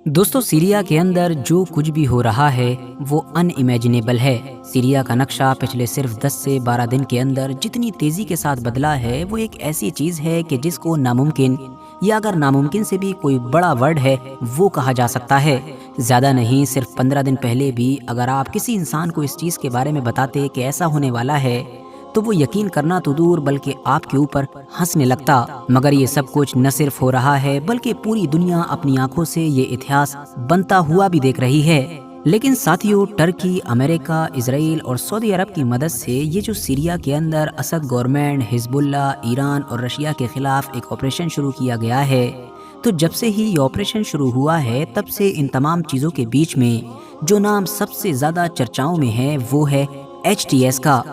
दोस्तों, सीरिया के अंदर जो कुछ भी हो रहा है वो अनइमेजिनेबल है। सीरिया का नक्शा पिछले सिर्फ 10 से 12 दिन के अंदर जितनी तेज़ी के साथ बदला है वो एक ऐसी चीज़ है कि जिसको नामुमकिन, या अगर नामुमकिन से भी कोई बड़ा वर्ड है वो कहा जा सकता है। ज़्यादा नहीं, सिर्फ 15 दिन पहले भी अगर आप किसी इंसान को इस चीज़ के बारे में बताते कि ऐसा होने वाला है तो वो यकीन करना तो दूर बल्कि आपके ऊपर हंसने लगता। मगर ये सब कुछ न सिर्फ हो रहा है बल्कि पूरी दुनिया अपनी आंखों से ये इतिहास बनता हुआ भी देख रही है। लेकिन साथियों, टर्की, अमेरिका, इजराइल और सऊदी अरब की मदद से ये जो सीरिया के अंदर असद गवर्नमेंट, हिजबुल्ला, ईरान और रशिया के खिलाफ एक ऑपरेशन शुरू किया गया है, तो जब से ही ये ऑपरेशन शुरू हुआ है तब से इन तमाम चीज़ों के बीच में जो नाम सबसे ज़्यादा चर्चाओं में है वो है HTS का।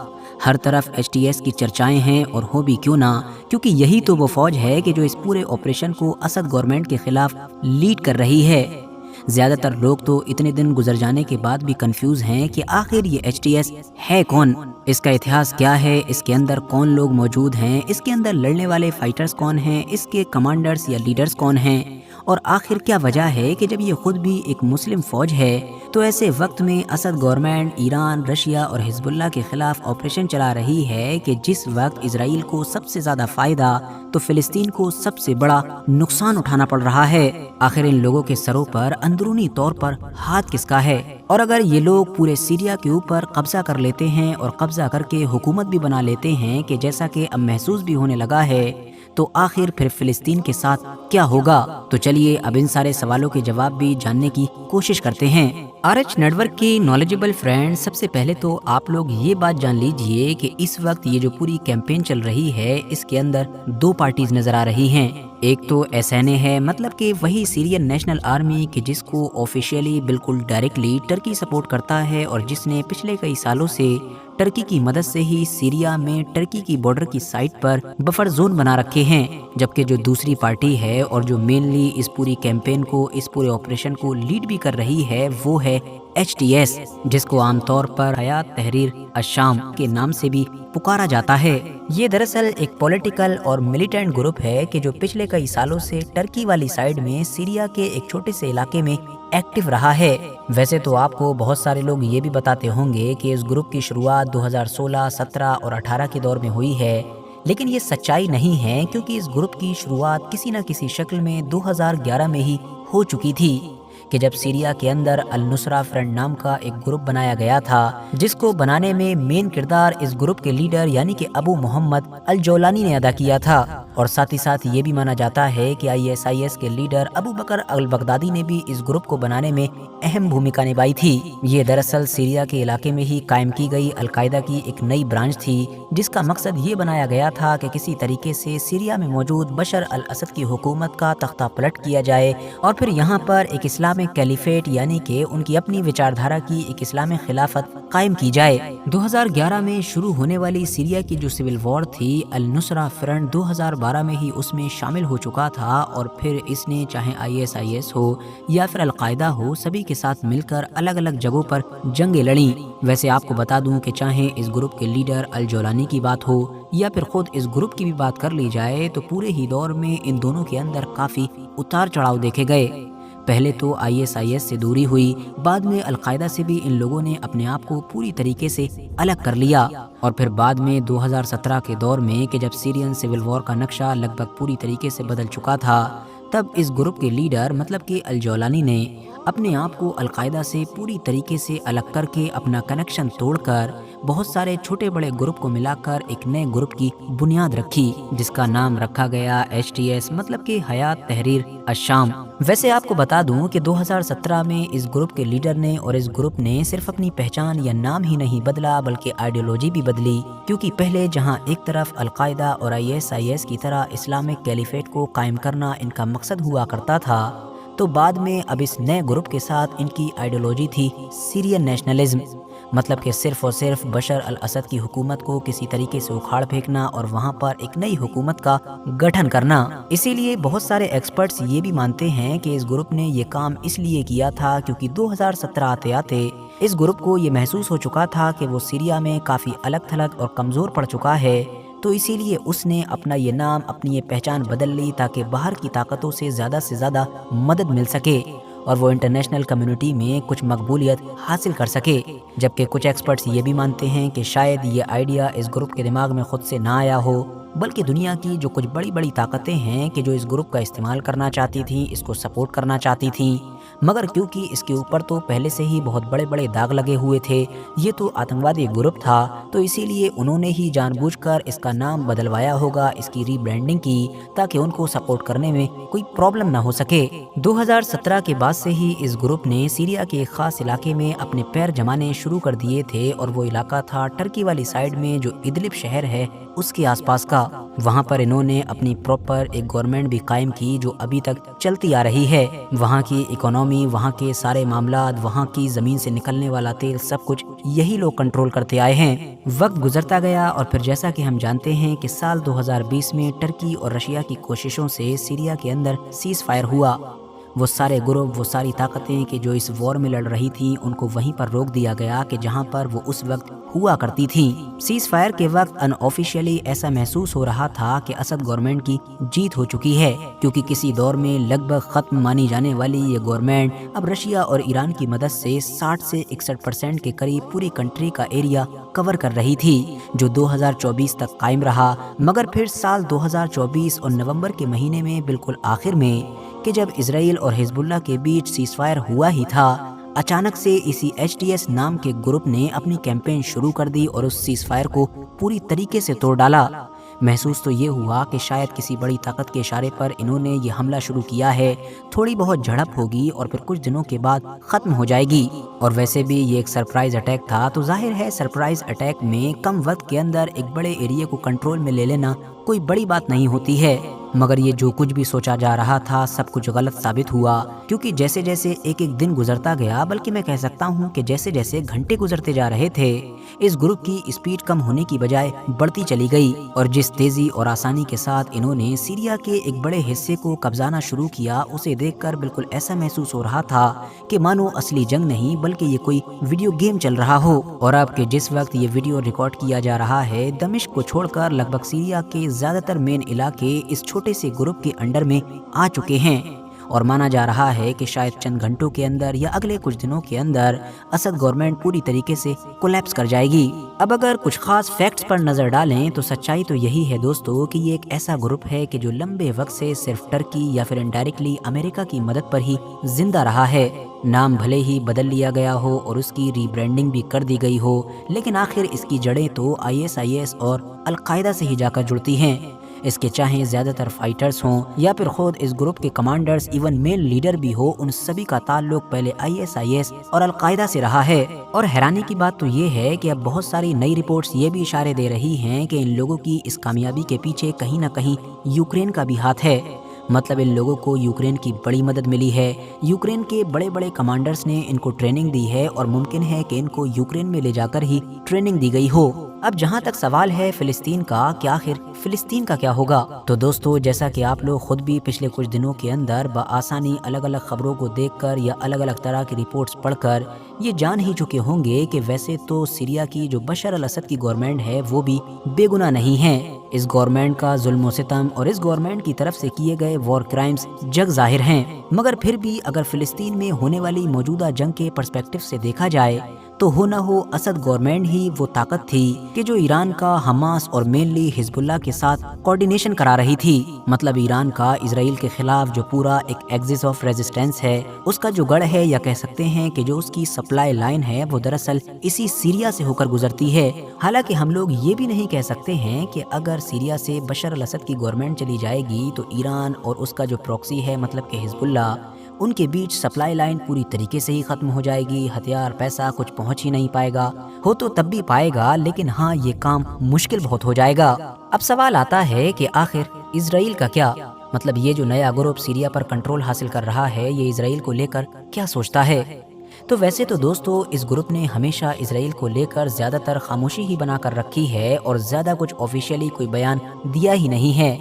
हर तरफ HTS की चर्चाएं हैं, और हो भी क्यों ना, क्योंकि यही तो वो फौज है कि जो इस पूरे ऑपरेशन को असद गवर्नमेंट के खिलाफ लीड कर रही है। ज़्यादातर लोग तो इतने दिन गुजर जाने के बाद भी कंफ्यूज हैं कि आखिर ये HTS है कौन, इसका इतिहास क्या है, इसके अंदर कौन लोग मौजूद हैं, इसके अंदर लड़ने वाले फाइटर्स कौन हैं, इसके कमांडर्स या लीडर्स कौन हैं, और आखिर क्या वजह है कि जब ये खुद भी एक मुस्लिम फौज है तो ऐसे वक्त में असद गवर्नमेंट ईरान, रशिया और हिजबुल्ला के खिलाफ ऑपरेशन चला रही है कि जिस वक्त इजराइल को सबसे ज़्यादा फ़ायदा तो फ़िलिस्तीन को सबसे बड़ा नुकसान उठाना पड़ रहा है। आखिर इन लोगों के सरों पर अंदरूनी तौर पर हाथ किसका है? और अगर ये लोग पूरे सीरिया के ऊपर कब्जा कर लेते हैं और कब्जा करके हुकूमत भी बना लेते हैं कि जैसा कि अब महसूस भी होने लगा है, तो आखिर फिर फिलिस्तीन के साथ क्या होगा? तो चलिए अब इन सारे सवालों के जवाब भी जानने की कोशिश करते हैं। RH नेटवर्क के नॉलेजेबल फ्रेंड, सबसे पहले तो आप लोग ये बात जान लीजिए कि इस वक्त ये जो पूरी कैंपेन चल रही है इसके अंदर दो पार्टीज नजर आ रही हैं। एक तो SNA है, मतलब कि वही सीरियन नेशनल आर्मी कि जिसको ऑफिशियली बिल्कुल डायरेक्टली टर्की सपोर्ट करता है और जिसने पिछले कई सालों से टर्की की मदद से ही सीरिया में टर्की की बॉर्डर की साइड पर बफर जोन बना रखे हैं। जबकि जो दूसरी पार्टी है और जो मेनली इस पूरी कैंपेन को, इस पूरे ऑपरेशन को लीड भी कर रही है वो है HTS, जिसको आमतौर पर हयात तहरीर अशाम के नाम से भी पुकारा जाता है। ये दरअसल एक पॉलिटिकल और मिलिटेंट ग्रुप है कि जो पिछले कई सालों से टर्की वाली साइड में सीरिया के एक छोटे से इलाके में एक्टिव रहा है। वैसे तो आपको बहुत सारे लोग ये भी बताते होंगे कि इस ग्रुप की शुरुआत 2016, 17 और 18 के दौर में हुई है, लेकिन ये सच्चाई नहीं है, क्योंकि इस ग्रुप की शुरुआत किसी न किसी शक्ल में 2011 में ही हो चुकी थी कि जब सीरिया के अंदर अल नुसरा फ्रंट नाम का एक ग्रुप बनाया गया था, जिसको बनाने में मेन किरदार इस ग्रुप के लीडर यानी कि अबू मोहम्मद अल जौलानी ने अदा किया था। और साथ ही साथ ये भी माना जाता है कि ISIS के लीडर अबू बकर अल बगदादी ने भी इस ग्रुप को बनाने में अहम भूमिका निभाई थी। ये दरअसल सीरिया के इलाके में ही कायम की गई अलकायदा की एक नई ब्रांच थी, जिसका मकसद ये बनाया गया था कि किसी तरीके से सीरिया में मौजूद बशर अल असद की हुकूमत का तख्ता पलट किया जाए और फिर यहाँ पर एक इस्लामिक कैलिफेट यानी कि उनकी अपनी विचारधारा की एक इस्लामिक खिलाफत कायम की जाए। 2011 में शुरू होने वाली सीरिया की जो सिविल वॉर थी, अल नुसरा फ्रंट 2012 में ही उसमें शामिल हो चुका था, और फिर इसने चाहे ISIS हो या फिर अलकायदा हो, सभी के साथ मिलकर अलग अलग जगहों पर जंगें लड़ी। वैसे आपको बता दूं कि चाहे इस ग्रुप के लीडर अल जौलानी की बात हो या फिर खुद इस ग्रुप की भी बात कर ली जाए, तो पूरे ही दौर में इन दोनों के अंदर काफ़ी उतार चढ़ाव देखे गए। पहले तो ISIS से दूरी हुई, बाद में अलकायदा से भी इन लोगों ने अपने आप को पूरी तरीके से अलग कर लिया, और फिर बाद में 2017 के दौर में कि जब सीरियन सिविल वॉर का नक्शा लगभग पूरी तरीके से बदल चुका था, तब इस ग्रुप के लीडर मतलब कि अल जौलानी ने अपने आप को अलकायदा से पूरी तरीके से अलग करके अपना कनेक्शन तोड़कर बहुत सारे छोटे बड़े ग्रुप को मिलाकर एक नए ग्रुप की बुनियाद रखी, जिसका नाम रखा गया HTS, मतलब कि हयात तहरीर अशाम। वैसे आपको बता दूं कि 2017 में इस ग्रुप के लीडर ने और इस ग्रुप ने सिर्फ अपनी पहचान या नाम ही नहीं बदला बल्कि आइडियोलॉजी भी बदली, क्योंकि पहले जहां एक तरफ अलकायदा और ISIS की तरह इस्लामिक कैलिफेट को कायम करना इनका मकसद हुआ करता था, तो बाद में अब इस नए ग्रुप के साथ इनकी आइडियोलॉजी थी सीरियन नेशनलिज्म, मतलब कि सिर्फ और सिर्फ बशर अल असद की हुकूमत को किसी तरीके से उखाड़ फेंकना और वहाँ पर एक नई हुकूमत का गठन करना। इसीलिए बहुत सारे एक्सपर्ट्स ये भी मानते हैं कि इस ग्रुप ने ये काम इसलिए किया था क्योंकि 2017 आते आते इस ग्रुप को ये महसूस हो चुका था कि वो सीरिया में काफ़ी अलग थलग और कमज़ोर पड़ चुका है, तो इसीलिए उसने अपना ये नाम, अपनी ये पहचान बदल ली ताकि बाहर की ताकतों से ज़्यादा मदद मिल सके। और वो इंटरनेशनल कम्युनिटी में कुछ मकबूलियत हासिल कर सके। जबकि कुछ एक्सपर्ट्स ये भी मानते हैं कि शायद ये आइडिया इस ग्रुप के दिमाग में खुद से ना आया हो, बल्कि दुनिया की जो कुछ बड़ी बड़ी ताकतें हैं कि जो इस ग्रुप का इस्तेमाल करना चाहती थी, इसको सपोर्ट करना चाहती थी, मगर क्योंकि इसके ऊपर तो पहले से ही बहुत बड़े बड़े दाग लगे हुए थे, ये तो आतंकवादी ग्रुप था, तो इसीलिए उन्होंने ही जानबूझकर इसका नाम बदलवाया होगा, इसकी रीब्रांडिंग की, ताकि उनको सपोर्ट करने में कोई प्रॉब्लम ना हो सके। 2017 के बाद से ही इस ग्रुप ने सीरिया के एक खास इलाके में अपने पैर जमाने शुरू कर दिए थे, और वो इलाका था टर्की वाली साइड में जो इदलिब शहर है उसके आसपास का। वहाँ पर इन्होंने अपनी प्रॉपर एक गवर्नमेंट भी कायम की जो अभी तक चलती आ रही है। वहाँ की इकोनॉमी, वहाँ के सारे मामलात, वहाँ की ज़मीन से निकलने वाला तेल, सब कुछ यही लोग कंट्रोल करते आए हैं। वक्त गुजरता गया और फिर जैसा कि हम जानते हैं कि साल 2020 में टर्की और रशिया की कोशिशों से सीरिया के अंदर सीज़ फायर हुआ। वो सारे ग्रुप, वो सारी ताकतें कि जो इस वॉर में लड़ रही थी, उनको वहीं पर रोक दिया गया कि जहां पर वो उस वक्त हुआ करती थी। सीज फायर के वक्त अनऑफिशियली ऐसा महसूस हो रहा था कि असद गवर्नमेंट की जीत हो चुकी है, क्योंकि किसी दौर में लगभग खत्म मानी जाने वाली ये गवर्नमेंट अब रशिया और ईरान की मदद से 60 से 61% के करीब पूरी कंट्री का एरिया कवर कर रही थी, जो 2024 तक कायम रहा। मगर फिर साल 2024 और नवंबर के महीने में बिल्कुल आखिर में कि जब इजराइल और हिजबुल्लाह के बीच सीज़फायर हुआ ही था, अचानक से इसी HTS नाम के ग्रुप ने अपनी कैंपेन शुरू कर दी और उस सीज़फायर को पूरी तरीके से तोड़ डाला। महसूस तो ये हुआ कि शायद किसी बड़ी ताकत के इशारे पर इन्होंने ये हमला शुरू किया है, थोड़ी बहुत झड़प होगी और फिर कुछ दिनों के बाद ख़त्म हो जाएगी। और वैसे भी ये एक सरप्राइज़ अटैक था, तो जाहिर है सरप्राइज़ अटैक में कम वक्त के अंदर एक बड़े एरिया को कंट्रोल में ले लेना कोई बड़ी बात नहीं होती है। मगर ये जो कुछ भी सोचा जा रहा था, सब कुछ गलत साबित हुआ, क्योंकि जैसे जैसे एक एक दिन गुजरता गया, बल्कि मैं कह सकता हूँ कि जैसे जैसे घंटे गुजरते जा रहे थे, इस ग्रुप की स्पीड कम होने की बजाय बढ़ती चली गई। और जिस तेजी और आसानी के साथ इन्होंने सीरिया के एक बड़े हिस्से को कब्जाना शुरू किया, उसे देखकर बिल्कुल ऐसा महसूस हो रहा था कि मानो असली जंग नहीं बल्कि ये कोई वीडियो गेम चल रहा हो। और अब के जिस वक्त ये वीडियो रिकॉर्ड किया जा रहा है, दमिश्क को छोड़कर लगभग सीरिया के ज्यादातर मेन इलाके इस छोटे से ग्रुप के अंडर में आ चुके हैं, और माना जा रहा है कि शायद चंद घंटों के अंदर या अगले कुछ दिनों के अंदर असद गवर्नमेंट पूरी तरीके से कोलैप्स कर जाएगी। अब अगर कुछ खास फैक्ट्स पर नजर डालें तो सच्चाई तो यही है दोस्तों कि ये एक ऐसा ग्रुप है कि जो लंबे वक्त से सिर्फ टर्की या फिर इनडायरेक्टली अमेरिका की मदद पर ही जिंदा रहा है। नाम भले ही बदल लिया गया हो और उसकी रीब्रांडिंग भी कर दी गई हो, लेकिन आखिर इसकी जड़ें तो ISIS और अलकायदा से ही जाकर जुड़ती हैं। इसके चाहे ज्यादातर फाइटर्स हों या फिर खुद इस ग्रुप के कमांडर्स, इवन मेन लीडर भी हो, उन सभी का ताल्लुक पहले ISIS और अलकायदा से रहा है। और हैरानी की बात तो ये है कि अब बहुत सारी नई रिपोर्ट्स ये भी इशारे दे रही हैं कि इन लोगों की इस कामयाबी के पीछे कहीं ना कहीं यूक्रेन का भी हाथ है। मतलब इन लोगों को यूक्रेन की बड़ी मदद मिली है, यूक्रेन के बड़े बड़े कमांडर्स ने इनको ट्रेनिंग दी है, और मुमकिन है कि इनको यूक्रेन में ले जाकर ही ट्रेनिंग दी गई हो। अब जहां तक सवाल है फिलिस्तीन का, कि आखिर फिलिस्तीन का क्या होगा, तो दोस्तों जैसा कि आप लोग खुद भी पिछले कुछ दिनों के अंदर बआसानी अलग अलग खबरों को देखकर या अलग अलग तरह की रिपोर्ट्स पढ़कर ये जान ही चुके होंगे कि वैसे तो सीरिया की जो बशर अल असद की गवर्नमेंट है वो भी बेगुनाह नहीं है। इस गवर्नमेंट का जुल्म व सितम और इस गवर्नमेंट की तरफ से किए गए वॉर क्राइम्स जग जाहिर हैं। मगर फिर भी अगर फिलिस्तीन में होने वाली मौजूदा जंग के पर्सपेक्टिव से देखा जाए तो हो न हो असद गवर्नमेंट ही वो ताकत थी कि जो ईरान का हमास और मेनली हिजबुल्लाह के साथ कोऑर्डिनेशन करा रही थी। मतलब ईरान का इजराइल के खिलाफ जो पूरा एक एक्सिस ऑफ रेजिस्टेंस है, उसका जो गढ़ है, या कह सकते हैं कि जो उसकी सप्लाई लाइन है, वो दरअसल इसी सीरिया से होकर गुजरती है। हालांकि हम लोग ये भी नहीं कह सकते हैं कि अगर सीरिया से बशर अल असद की गवर्नमेंट चली जाएगी तो ईरान और उसका जो प्रॉक्सी है मतलब कि हिजबुल्लाह, उनके बीच सप्लाई लाइन पूरी तरीके से ही खत्म हो जाएगी, हथियार पैसा कुछ पहुंच ही नहीं पाएगा। हो तो तब भी पाएगा, लेकिन हाँ ये काम मुश्किल बहुत हो जाएगा। अब सवाल आता है कि आखिर इजराइल का क्या, मतलब ये जो नया ग्रुप सीरिया पर कंट्रोल हासिल कर रहा है, ये इजराइल को लेकर क्या सोचता है। तो वैसे तो दोस्तों इस ग्रुप ने हमेशा इजराइल को लेकर ज्यादातर खामोशी ही बनाकर रखी है और ज्यादा कुछ ऑफिशियली कोई बयान दिया ही नहीं है।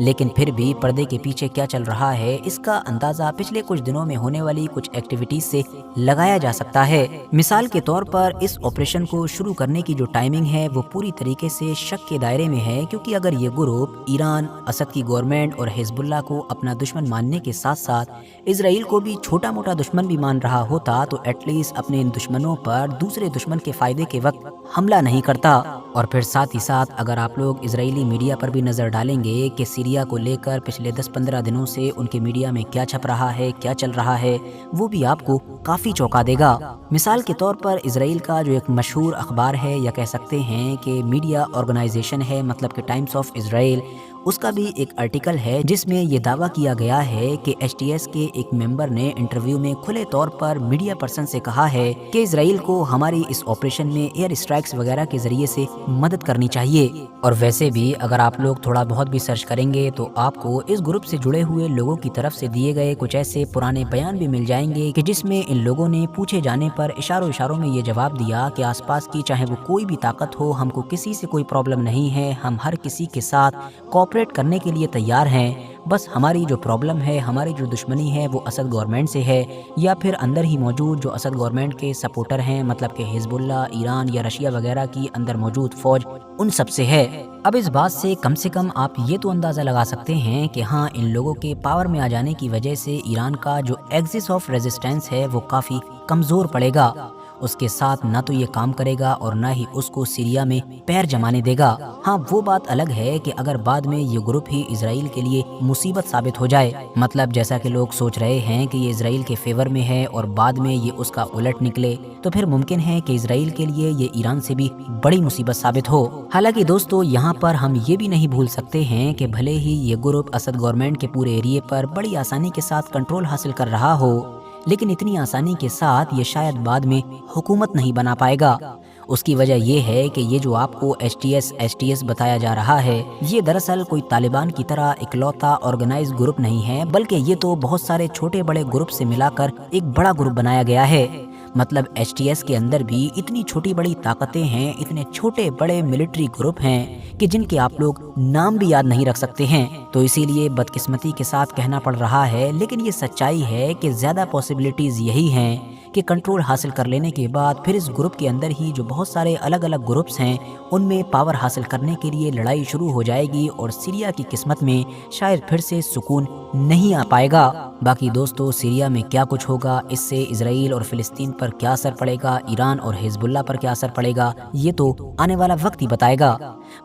लेकिन फिर भी पर्दे के पीछे क्या चल रहा है इसका अंदाज़ा पिछले कुछ दिनों में होने वाली कुछ एक्टिविटीज से लगाया जा सकता है। मिसाल के तौर पर इस ऑपरेशन को शुरू करने की जो टाइमिंग है वो पूरी तरीके से शक के दायरे में है, क्योंकि अगर ये ग्रुप ईरान, असद की गवर्नमेंट और हिजबुल्लाह को अपना दुश्मन मानने के साथ साथ इसराइल को भी छोटा मोटा दुश्मन भी मान रहा होता तो एटलीस्ट अपने इन दुश्मनों पर दूसरे दुश्मन के फायदे के वक्त हमला नहीं करता। और फिर साथ ही साथ अगर आप लोग इजरायली मीडिया पर भी नज़र डालेंगे कि सीरिया को लेकर पिछले 10-15 दिनों से उनके मीडिया में क्या छप रहा है, क्या चल रहा है, वो भी आपको काफ़ी चौंका देगा। मिसाल के तौर पर इसराइल का जो एक मशहूर अखबार है या कह सकते हैं कि मीडिया ऑर्गेनाइजेशन है, मतलब कि टाइम्स ऑफ इसराइल, उसका भी एक आर्टिकल है जिसमें ये दावा किया गया है कि एचटीएस के एक मेंबर ने इंटरव्यू में खुले तौर पर मीडिया पर्सन से कहा है कि इसराइल को हमारी इस ऑपरेशन में एयर स्ट्राइक्स वगैरह के जरिए से मदद करनी चाहिए। और वैसे भी अगर आप लोग थोड़ा बहुत भी सर्च करेंगे तो आपको इस ग्रुप से जुड़े हुए लोगों की तरफ से दिए गए कुछ ऐसे पुराने बयान भी मिल जाएंगे कि जिसमें इन लोगों ने पूछे जाने पर इशारों इशारों में ये जवाब दिया कि आसपास की चाहे वो कोई भी ताकत हो, हमको किसी से कोई प्रॉब्लम नहीं है, हम हर किसी के साथ कोऑपरेट करने के लिए तैयार हैं। बस हमारी जो प्रॉब्लम है, हमारी जो दुश्मनी है वो असद गवर्नमेंट से है या फिर अंदर ही मौजूद जो असद गवर्नमेंट के सपोर्टर हैं, मतलब कि हिजबुल्लाह, ईरान या रशिया वगैरह की अंदर मौजूद फौज, उन सब से है। अब इस बात से कम आप ये तो अंदाज़ा लगा सकते हैं कि हाँ, इन लोगों के पावर में आ जाने की वजह से ईरान का जो एक्सिस ऑफ रेजिस्टेंस है वो काफ़ी कमज़ोर पड़ेगा। उसके साथ ना तो ये काम करेगा और ना ही उसको सीरिया में पैर जमाने देगा। हाँ, वो बात अलग है कि अगर बाद में ये ग्रुप ही इसराइल के लिए मुसीबत साबित हो जाए, मतलब जैसा कि लोग सोच रहे हैं कि ये इसराइल के फेवर में है और बाद में ये उसका उलट निकले, तो फिर मुमकिन है कि इसराइल के लिए ये ईरान से भी बड़ी मुसीबत साबित हो। हालांकि दोस्तों, यहाँ पर हम ये भी नहीं भूल सकते हैं कि भले ही ये ग्रुप असद गवर्नमेंट के पूरे एरिए पर बड़ी आसानी के साथ कंट्रोल हासिल कर रहा हो, लेकिन इतनी आसानी के साथ ये शायद बाद में हुकूमत नहीं बना पाएगा। उसकी वजह ये है कि ये जो आपको एचटीएस बताया जा रहा है, ये दरअसल कोई तालिबान की तरह इकलौता ऑर्गेनाइज ग्रुप नहीं है, बल्कि ये तो बहुत सारे छोटे बड़े ग्रुप से मिलाकर एक बड़ा ग्रुप बनाया गया है। मतलब एचटीएस के अंदर भी इतनी छोटी बड़ी ताकतें हैं, इतने छोटे बड़े मिलिट्री ग्रुप हैं कि जिनके आप लोग नाम भी याद नहीं रख सकते हैं। तो इसीलिए बदकिस्मती के साथ कहना पड़ रहा है, लेकिन ये सच्चाई है कि ज़्यादा पॉसिबिलिटीज़ यही हैं कि कंट्रोल हासिल कर लेने के बाद फिर इस ग्रुप के अंदर ही जो बहुत सारे अलग अलग ग्रुप्स हैं उनमें पावर हासिल करने के लिए लड़ाई शुरू हो जाएगी और सीरिया की किस्मत में शायद फिर से सुकून नहीं आ पाएगा। बाकी दोस्तों, सीरिया में क्या कुछ होगा, इससे इजराइल और फिलिस्तीन पर क्या असर पड़ेगा, ईरान और हिजबुल्लाह पर क्या असर पड़ेगा, ये तो आने वाला वक्त ही बताएगा।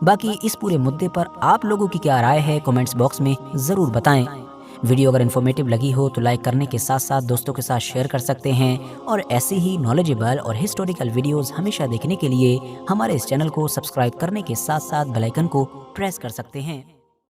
बाकी इस पूरे मुद्दे पर आप लोगों की क्या राय है, कमेंट्स बॉक्स में ज़रूर बताएं। वीडियो अगर इन्फॉर्मेटिव लगी हो तो लाइक करने के साथ साथ दोस्तों के साथ शेयर कर सकते हैं, और ऐसे ही नॉलेजेबल और हिस्टोरिकल वीडियोस हमेशा देखने के लिए हमारे इस चैनल को सब्सक्राइब करने के साथ साथ बेल आइकन को प्रेस कर सकते हैं।